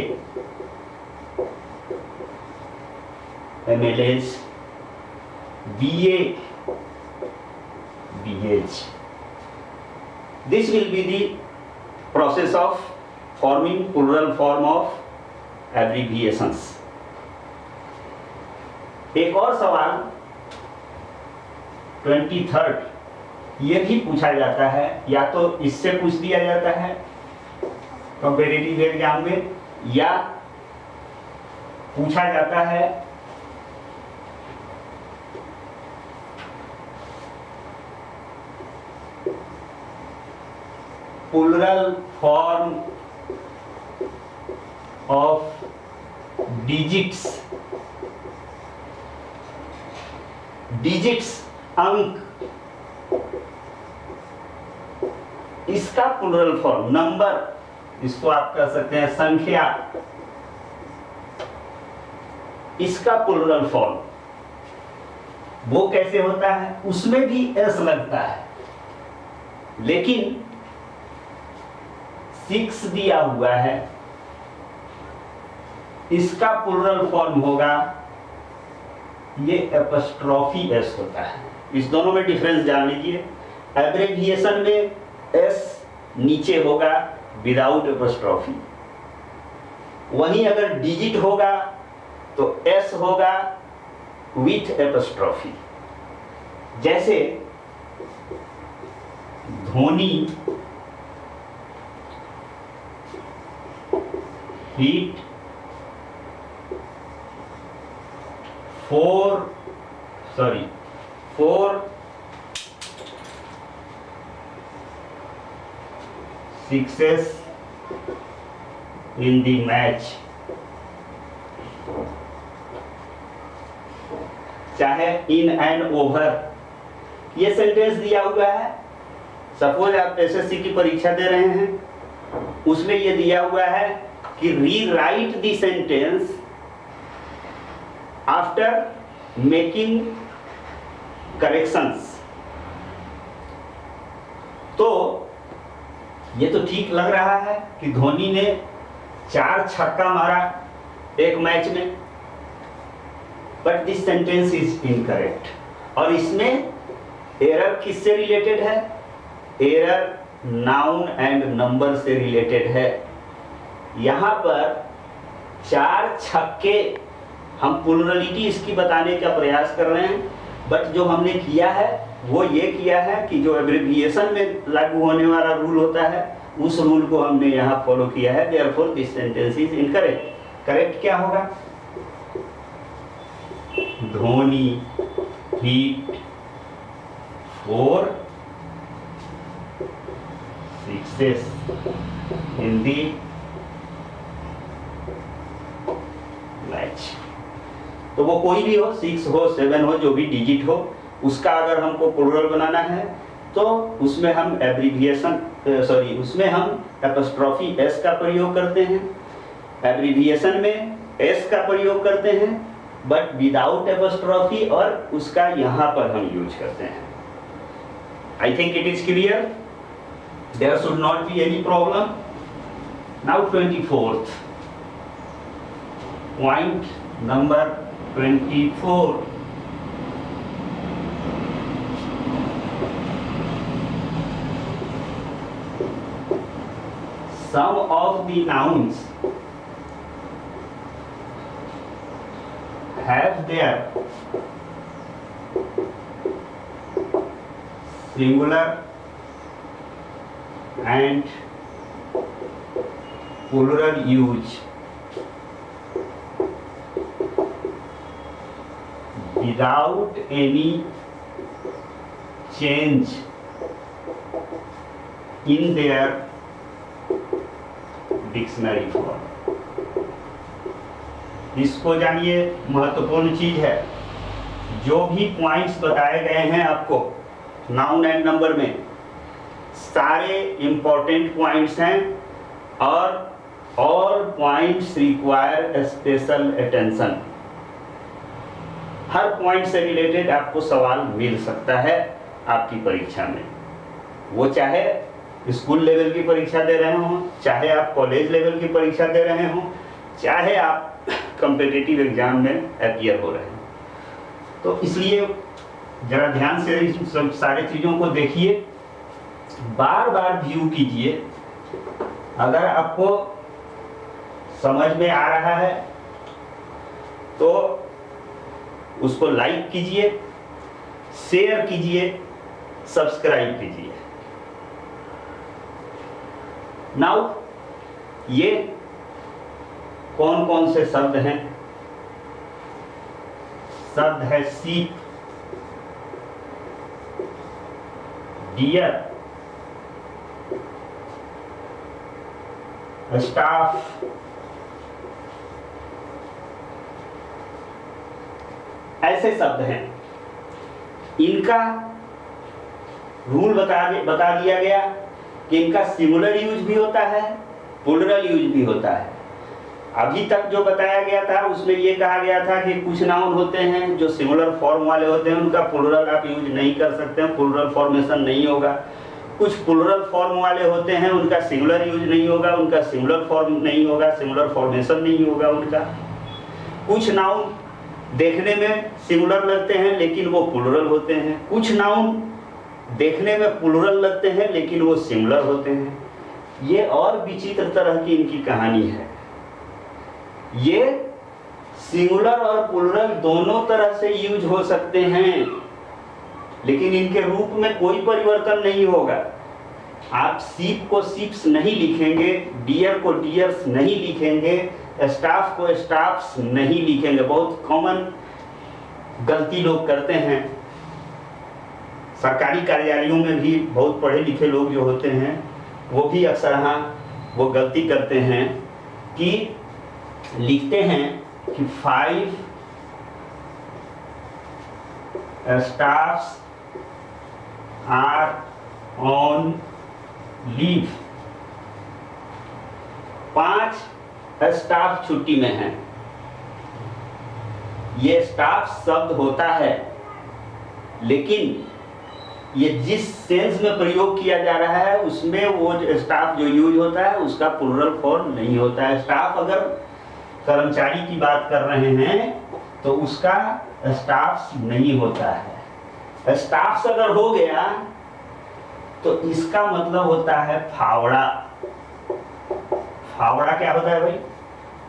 MLAs, BA, BAs. This will be the process of forming plural form of abbreviations. एक और सवाल 23rd ये भी पूछा जाता है, या तो इससे पूछ दिया जाता है कंपैरेटिव एग्जाम में, या पूछा जाता है plural form of digits, digits अंक, इसका प्लूरल फॉर्म, नंबर, इसको आप कह सकते हैं संख्या, इसका प्लूरल फॉर्म वो कैसे होता है, उसमें भी एस लगता है, लेकिन 6 दिया हुआ है, इसका प्लूरल फॉर्म होगा, ये एपस्ट्रॉफी एस होता है। इस दोनों में डिफरेंस जान लीजिए। एब्रेविएशन में एस नीचे होगा विदाउट एपस्ट्रॉफी, वहीं अगर डिजिट होगा तो एस होगा विथ एपस्ट्रॉफी। जैसे Dhoni hit 4 sixes in the match, चाहे इन एंड ओवर, ये सेंटेंस दिया हुआ है। सपोज आप एसएससी की परीक्षा दे रहे हैं, उसमें ये दिया हुआ है कि rewrite the sentence after making corrections. तो ये तो ठीक लग रहा है कि धोनी ने 4 छक्का मारा एक मैच में, but this sentence is incorrect. और इसमें एरर किससे रिलेटेड है? एरर नाउन एंड नंबर से रिलेटेड है। यहाँ पर 4 छक्के, हम प्लूरलिटी इसकी बताने का प्रयास कर रहे हैं, बट जो हमने किया है वो ये किया है कि जो एब्रिविएशन में लागू होने वाला रूल होता है उस रूल को हमने यहाँ फॉलो किया है। Therefore this sentence is incorrect. Correct क्या होगा? Dhoni hit 4 sixes in the match. तो वो कोई भी हो, 6 हो, 7 हो, जो भी डिजिट हो, उसका अगर हमको प्लूरल बनाना है तो उसमें हम उसमें हम एपोस्ट्रोफी एस का प्रयोग करते हैं, एब्रिविएशन में एस का प्रयोग करते हैं, बट विदाउट एपोस्ट्रोफी, और उसका यहां पर हम यूज करते हैं। I think it is clear, there should not be any problem. Now 24th point, number 24, some of the nouns have their singular and plural use without any change in their dictionary form. इसको जानिए, महत्वपूर्ण चीज है। जो भी points बताए गए हैं आपको नाउन एंड नंबर में, सारे इंपॉर्टेंट पॉइंट्स हैं, और all points require special attention. हर पॉइंट से रिलेटेड आपको सवाल मिल सकता है आपकी परीक्षा में, वो चाहे स्कूल लेवल की परीक्षा दे रहे हो, चाहे आप कॉलेज लेवल की परीक्षा दे रहे हो, चाहे आप कॉम्पिटिटिव एग्जाम में अपीयर हो रहे हो। तो इसलिए जरा ध्यान से इन सारे चीजों को देखिए, बार बार व्यू कीजिए। अगर आपको समझ में आ रहा है तो उसको लाइक कीजिए, शेयर कीजिए, सब्सक्राइब कीजिए। नाउ ये कौन कौन से शब्द हैं? शब्द है शीप, डियर, स्टाफ, ऐसे शब्द हैं। इनका रूल बता दिया गया कि इनका सिंगुलर यूज भी होता है, प्लूरल यूज भी होता है। अभी तक जो बताया गया था उसमें ये कहा गया था कि कुछ नाउन होते हैं जो सिंगुलर फॉर्म वाले होते हैं, उनका प्लूरल आप यूज नहीं कर सकते हैं, प्लूरल फॉर्मेशन नहीं होगा। कुछ प्लूरल फॉर्म वाले होते हैं, उनका सिंगुलर यूज नहीं होगा, उनका सिंगुलर फॉर्म नहीं होगा, सिंगुलर फॉर्मेशन नहीं होगा उनका। कुछ नाउन देखने में सिंगुलर लगते हैं लेकिन वो प्लूरल होते हैं, कुछ नाउन देखने में प्लूरल लगते हैं लेकिन वो सिंगुलर होते हैं। ये और विचित्र तरह की इनकी कहानी है। ये सिंगुलर और प्लूरल दोनों तरह से यूज हो सकते हैं, लेकिन इनके रूप में कोई परिवर्तन नहीं होगा। आप शीप को शीप्स नहीं लिखेंगे, डियर को डियर्स नहीं लिखेंगे, स्टाफ को स्टाफ्स नहीं लिखेंगे। बहुत कॉमन गलती लोग करते हैं। सरकारी कार्यालयों में भी बहुत पढ़े लिखे लोग जो होते हैं वो भी अक्सर वो गलती करते हैं कि लिखते हैं कि 5 staffs are on leave. 5 staff छुट्टी में हैं। ये स्टाफ शब्द होता है, लेकिन ये जिस सेंस में प्रयोग किया जा रहा है उसमें वो स्टाफ जो यूज होता है उसका प्लूरल फॉर्म नहीं होता है। स्टाफ अगर कर्मचारी की बात कर रहे हैं तो उसका स्टाफ्स नहीं होता है। स्टाफ्स अगर हो गया तो इसका मतलब होता है फावड़ा। फावड़ा क्या होता है भाई?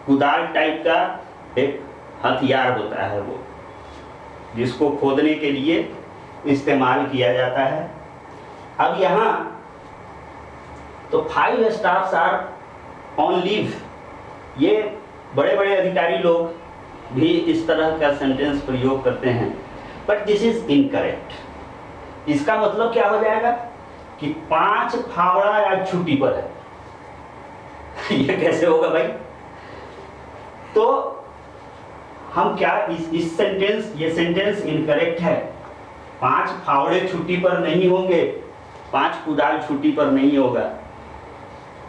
कुदाल टाइप का एक हथियार होता है वो, जिसको खोदने के लिए इस्तेमाल किया जाता है। अब यहाँ तो 5 स्टाफ्स आर ऑन लीव, ये बड़े बड़े अधिकारी लोग भी इस तरह का सेंटेंस प्रयोग करते हैं, बट दिस इज इनकरेक्ट। इसका मतलब क्या हो जाएगा कि 5 फावड़ा आज छुट्टी पर है। ये कैसे होगा भाई? तो हम क्या इस सेंटेंस, ये सेंटेंस इनकरेक्ट है। 5 फावड़े छुट्टी पर नहीं होंगे, 5 कुदाल छुट्टी पर नहीं होगा।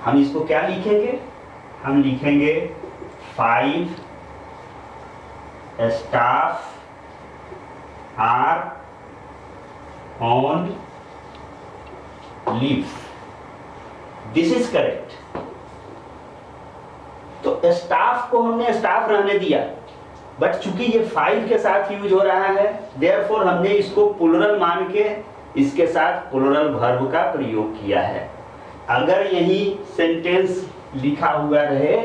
हम इसको क्या लिखेंगे? हम लिखेंगे 5 staff are on leave. This is correct. तो स्टाफ को हमने स्टाफ रहने दिया, बट चूंकि ये 5 के साथ यूज हो रहा है, देयरफॉर हमने इसको प्लुरल मान के इसके साथ प्लुरल वर्ब का प्रयोग किया है। अगर यही सेंटेंस लिखा हुआ रहे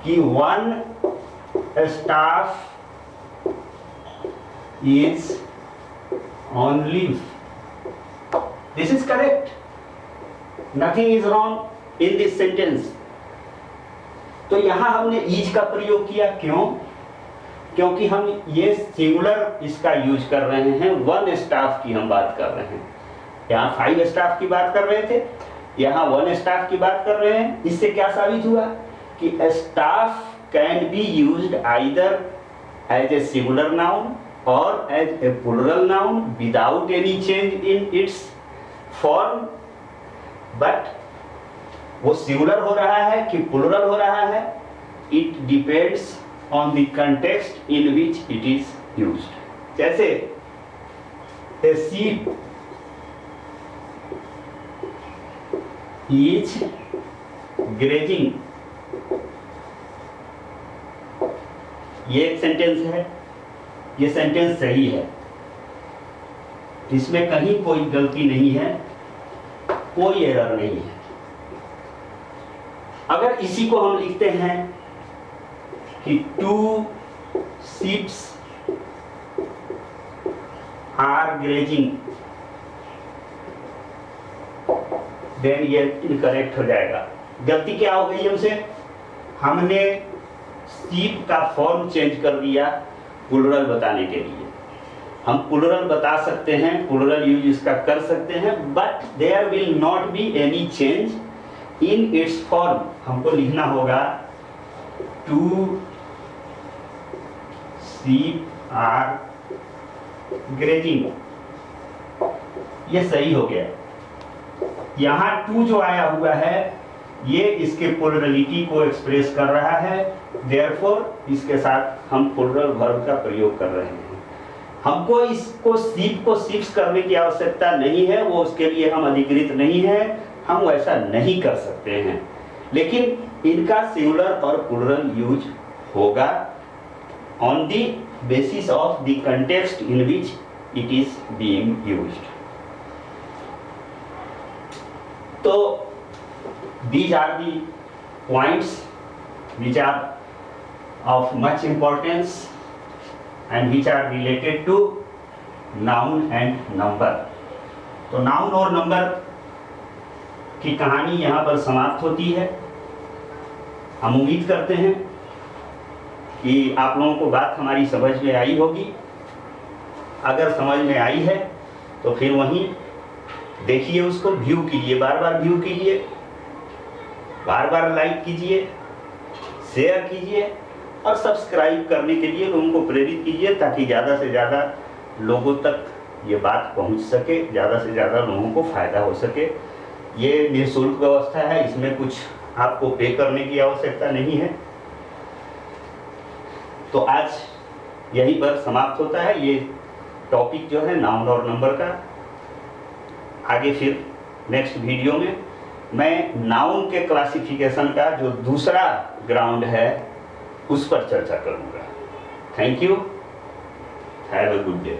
कि 1 staff is on leave, this is correct, nothing is wrong in this sentence। तो यहां हमने is का प्रयोग किया, क्यों? क्योंकि हम ये सिंगुलर इसका यूज कर रहे हैं, 1 स्टाफ की हम बात कर रहे हैं। यहाँ 5 स्टाफ की बात कर रहे थे, यहाँ 1 स्टाफ की बात कर रहे हैं। इससे क्या साबित हुआ कि staff can be used either as a singular noun or as a plural noun without any change in its form, but वो singular हो रहा है कि plural हो रहा है, it depends on the context in which it is used। जैसे a sheep is grazing, ये एक सेंटेंस है, ये सेंटेंस सही है, इसमें कहीं कोई गलती नहीं है, कोई एरर नहीं है। अगर इसी को हम लिखते हैं कि 2 sheep are grazing, देन ये इनकरेक्ट हो जाएगा। गलती क्या हो गई हमसे? हमने sheep का फॉर्म चेंज कर दिया प्लुरल बताने के लिए। हम प्लुरल बता सकते हैं, प्लुरल यूज इसका कर सकते हैं, but there will not be any change in its form. हमको लिखना होगा 2 sheep are grazing, ये सही हो गया। यहाँ 2 जो आया हुआ है ये इसके प्लुरलिटी को एक्सप्रेस कर रहा है, देयरफॉर इसके साथ हम प्लुरल वर्ब का प्रयोग कर रहे हैं। हमको इसको शीप को शिप्स करने की आवश्यकता नहीं है, वो उसके लिए हम अधिकृत नहीं है, हम वैसा नहीं कर सकते हैं, लेकिन इनका सिंगुलर और प्लुरल यूज होगा on the basis of the context in which it is being used. तो these are the points which are of much importance and which are related to noun and number। तो noun और number की कहानी यहाँ पर समाप्त होती है। हम उम्मीद करते हैं कि आप लोगों को बात हमारी समझ में आई होगी। अगर समझ में आई है तो फिर वहीं देखिए, उसको व्यू कीजिए, बार बार व्यू कीजिए, बार बार लाइक कीजिए, शेयर कीजिए और सब्सक्राइब करने के लिए लोगों को प्रेरित कीजिए, ताकि ज़्यादा से ज़्यादा लोगों तक ये बात पहुंच सके, ज़्यादा से ज़्यादा लोगों को फ़ायदा हो सके। ये निःशुल्क व्यवस्था है, इसमें कुछ आपको पे करने की आवश्यकता नहीं है। तो आज यहीं पर समाप्त होता है ये टॉपिक जो है नाउन और नंबर का। आगे फिर नेक्स्ट वीडियो में मैं नाउन के क्लासिफिकेशन का जो दूसरा ग्राउंड है उस पर चर्चा करूंगा। Thank you, have a good day.